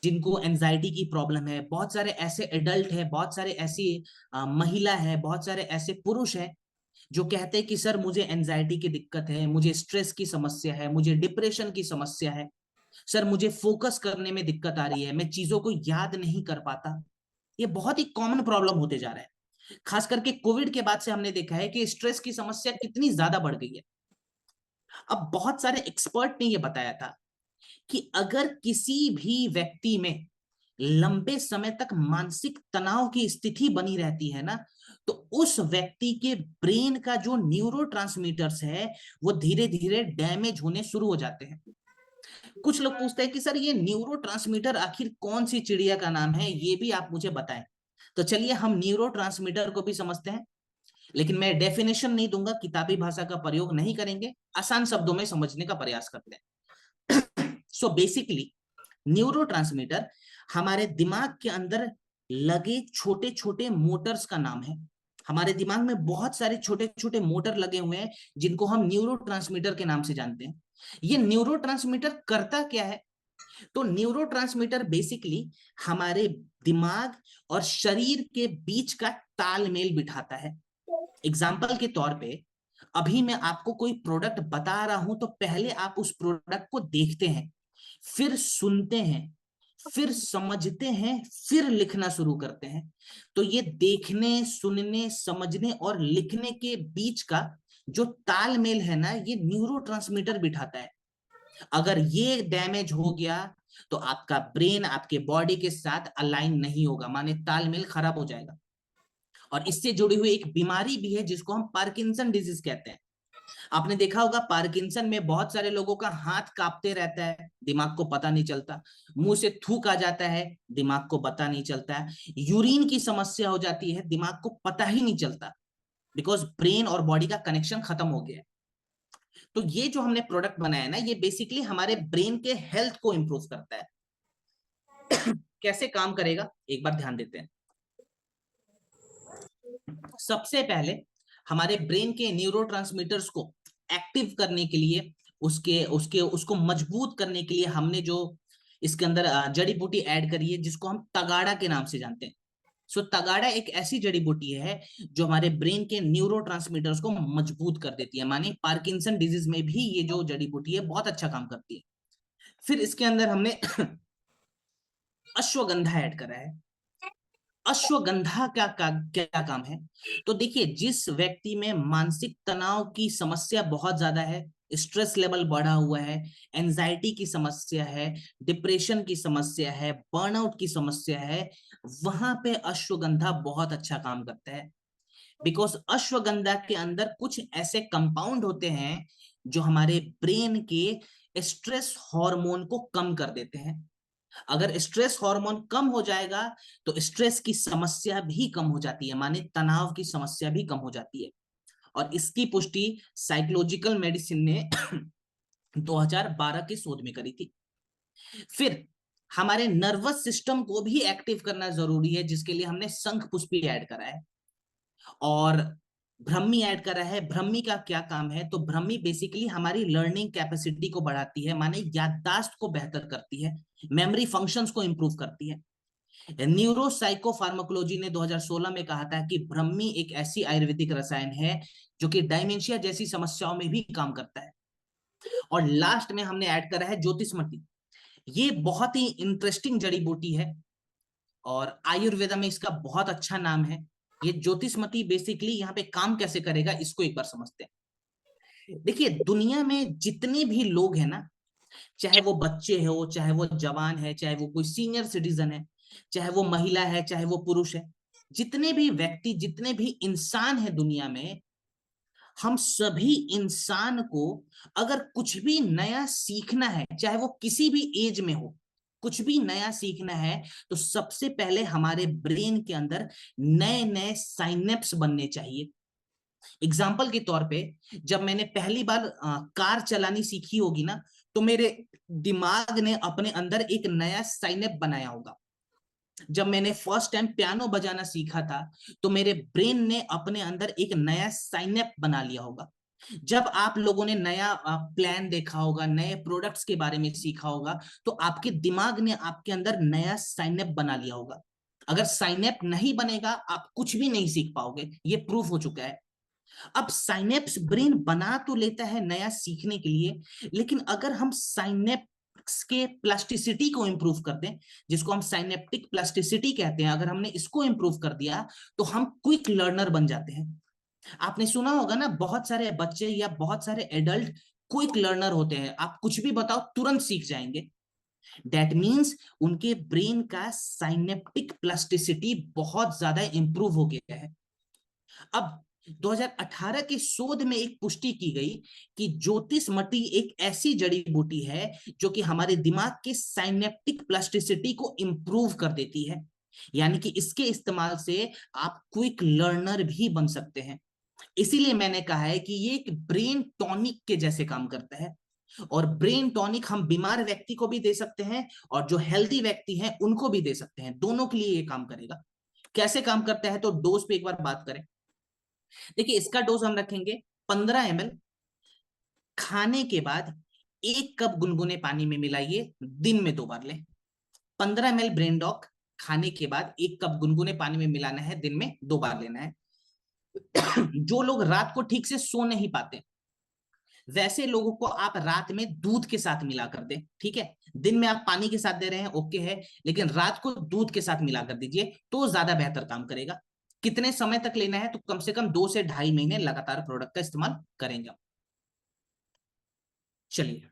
जिनको एंजाइटी की प्रॉब्लम है, बहुत सारे ऐसे एडल्ट है, बहुत सारे ऐसी महिला है, बहुत सारे ऐसे पुरुष है जो कहते हैं कि सर मुझे एंजाइटी की दिक्कत है, मुझे स्ट्रेस की समस्या है, मुझे डिप्रेशन की समस्या है, सर मुझे फोकस करने में दिक्कत आ रही है, मैं चीजों को याद नहीं कर पाता। ये बहुत ही कॉमन प्रॉब्लम होते जा रहा है। खास करके कोविड के बाद से हमने देखा है कि स्ट्रेस की समस्या कितनी ज्यादा बढ़ गई है। अब बहुत सारे एक्सपर्ट ने यह बताया था कि अगर किसी भी व्यक्ति में लंबे समय तक मानसिक तनाव की स्थिति बनी रहती है ना, तो उस व्यक्ति के ब्रेन का जो न्यूरोट्रांसमीटर्स है वो धीरे धीरे डैमेज होने शुरू हो जाते हैं। कुछ लोग पूछते हैं कि सर ये न्यूरोट्रांसमीटर आखिर कौन सी चिड़िया का नाम है, ये भी आप मुझे बताएं। तो चलिए हम न्यूरोट्रांसमीटर को भी समझते हैं, लेकिन मैं डेफिनेशन नहीं दूंगा, किताबी भाषा का प्रयोग नहीं करेंगे, आसान शब्दों में समझने का प्रयास करते हैं। सो बेसिकली न्यूरोट्रांसमीटर हमारे दिमाग के अंदर लगे छोटे छोटे मोटर्स का नाम है। हमारे दिमाग में बहुत सारे छोटे छोटे मोटर लगे हुए हैं जिनको हम न्यूरोट्रांसमीटर के नाम से जानते हैं। ये न्यूरोट्रांसमीटर करता क्या है? तो न्यूरोट्रांसमीटर बेसिकली हमारे दिमाग और शरीर के बीच का तालमेल बिठाता है। एग्जाम्पल के तौर पे अभी मैं आपको कोई प्रोडक्ट बता रहा हूं तो पहले आप उस प्रोडक्ट को देखते हैं, फिर सुनते हैं, फिर समझते हैं, फिर लिखना शुरू करते हैं। तो ये देखने, सुनने, समझने और लिखने के बीच का जो तालमेल है ना, ये न्यूरोट्रांसमीटर बिठाता है। अगर ये डैमेज हो गया तो आपका ब्रेन आपके बॉडी के साथ अलाइन नहीं होगा, माने तालमेल खराब हो जाएगा। और इससे जुड़ी हुई एक बीमारी भी है जिसको हम पार्किंसन डिजीज कहते हैं। आपने देखा होगा पार्किंसन में बहुत सारे लोगों का हाथ कांपते रहता है, दिमाग को पता नहीं चलता, मुंह से थूक आ जाता है, दिमाग को पता नहीं चलता है, यूरिन की समस्या हो जाती है, दिमाग को पता ही नहीं चलता, बिकॉज ब्रेन और बॉडी का कनेक्शन खत्म हो गया है। तो ये जो हमने प्रोडक्ट बनाया ना, ये बेसिकली हमारे ब्रेन के हेल्थ को इंप्रूव करता है। कैसे काम करेगा एक बार ध्यान देते हैं। सबसे पहले हमारे ब्रेन के न्यूरोट्रांसमीटर्स को एक्टिव करने के लिए, उसके उसके उसको मजबूत करने के लिए हमने जो इसके अंदर जड़ी बूटी ऐड करी है जिसको हम तगाड़ा के नाम से जानते हैं। सो तगाड़ा एक ऐसी जड़ी बूटी है जो हमारे ब्रेन के न्यूरोट्रांसमीटर्स को मजबूत कर देती है, माने पार्किंसन डिजीज में भी ये जो जड़ी बूटी है बहुत अच्छा काम करती है। फिर इसके अंदर हमने अश्वगंधा ऐड करा है। अश्वगंधा क्या काम है? तो देखिए, जिस व्यक्ति में मानसिक तनाव की समस्या बहुत ज्यादा है, स्ट्रेस लेवल बढ़ा हुआ है, एंजाइटी की समस्या है, डिप्रेशन की समस्या है, बर्नआउट की समस्या है, वहां पे अश्वगंधा बहुत अच्छा काम करता है। बिकॉज अश्वगंधा के अंदर कुछ ऐसे कंपाउंड होते हैं जो हमारे ब्रेन के स्ट्रेस हार्मोन को कम कर देते हैं। अगर स्ट्रेस हार्मोन कम हो जाएगा तो स्ट्रेस की समस्या भी कम हो जाती है, माने तनाव की समस्या भी कम हो जाती है। और इसकी पुष्टि साइकोलॉजिकल मेडिसिन ने 2012 के शोध में करी थी। फिर हमारे नर्वस सिस्टम को भी एक्टिव करना जरूरी है, जिसके लिए हमने शंख पुष्पी ऐड करा है और ब्रह्मी ऐड करा है। ब्रह्मी का क्या काम है? तो ब्रह्मी बेसिकली हमारी लर्निंग कैपेसिटी को बढ़ाती है, माने याददाश्त को बेहतर करती है, मेमोरी फंक्शंस को इंप्रूव करती है। न्यूरो साइको फार्माकोलॉजी ने 2016 में कहा था कि ब्रह्मी एक ऐसी आयुर्वेदिक रसायन है जो कि डायमेंशिया जैसी समस्याओं में भी काम करता है। और लास्ट में हमने ऐड करा है ज्योतिषमती। ये बहुत ही इंटरेस्टिंग जड़ी बूटी है और आयुर्वेदा में इसका बहुत अच्छा नाम है। ये ज्योतिषमती बेसिकली यहाँ पे काम कैसे करेगा इसको एक बार समझते हैं। देखिए, दुनिया में जितने भी लोग हैं ना, चाहे वो बच्चे हो, चाहे वो जवान है, चाहे वो कोई सीनियर सिटीजन है, चाहे वो महिला है, चाहे वो पुरुष है, जितने भी व्यक्ति, जितने भी इंसान है दुनिया में, हम सभी इंसान को अगर कुछ भी नया सीखना है, चाहे वो किसी भी एज में हो, कुछ भी नया सीखना है तो सबसे पहले हमारे ब्रेन के अंदर नए नए साइनेप्स बनने चाहिए। एग्जाम्पल के तौर पे, जब मैंने पहली बार कार चलानी सीखी होगी ना, तो मेरे दिमाग ने अपने अंदर एक नया साइनेप बनाया होगा। जब मैंने फर्स्ट टाइम पियानो बजाना सीखा था तो मेरे ब्रेन ने अपने अंदर एक नया साइनेप बना लिया होगा। जब आप लोगों ने नया प्लान देखा होगा, नए प्रोडक्ट्स के बारे में सीखा होगा, तो आपके दिमाग ने आपके अंदर नया साइनअप बना लिया होगा। अगर साइनअप नहीं बनेगा, आप कुछ भी नहीं सीख पाओगे, ये प्रूफ हो चुका है। अब साइनेप्स ब्रेन बना तो लेता है नया सीखने के लिए, लेकिन अगर हम साइनेप्स के प्लास्टिसिटी को इंप्रूव कर दें, जिसको हम साइनेप्टिक प्लास्टिसिटी कहते हैं, अगर हमने इसको इंप्रूव कर दिया, तो हम क्विक लर्नर बन जाते हैं। आपने सुना होगा ना, बहुत सारे बच्चे या बहुत सारे एडल्ट क्विक लर्नर होते हैं, आप कुछ भी बताओ तुरंत सीख जाएंगे। दैट मीन्स उनके ब्रेन का साइनेप्टिक प्लास्टिसिटी बहुत ज्यादा इंप्रूव हो गया है। अब 2018 के शोध में एक पुष्टि की गई कि ज्योतिषमती एक ऐसी जड़ी बूटी है जो कि हमारे दिमाग के साइनेप्टिक प्लास्टिसिटी को इंप्रूव कर देती है। यानी कि इसके इस्तेमाल से आप क्विक लर्नर भी बन सकते हैं। इसीलिए मैंने कहा है कि ये एक ब्रेन टॉनिक के जैसे काम करता है। और ब्रेन टॉनिक हम बीमार व्यक्ति को भी दे सकते हैं, और जो हेल्दी व्यक्ति हैं उनको भी दे सकते हैं, दोनों के लिए ये काम करेगा। कैसे काम करता है, तो डोज पे एक बार बात करें। देखिए, इसका डोज हम रखेंगे 15 ml। खाने के बाद 1 कप गुनगुने पानी में मिलाइए, दिन में 2 बार लें। 15 ml ब्रेन डॉक खाने के बाद 1 कप गुनगुने पानी में मिलाना है, दिन में 2 बार लेना है। जो लोग रात को ठीक से सो नहीं पाते, वैसे लोगों को आप रात में दूध के साथ मिला कर दें, ठीक है। दिन में आप पानी के साथ दे रहे हैं, ओके है, लेकिन रात को दूध के साथ मिला कर दीजिए, तो ज्यादा बेहतर काम करेगा। कितने समय तक लेना है, तो कम से कम 2 से ढाई महीने लगातार प्रोडक्ट का इस्तेमाल करेंगे। चलिए।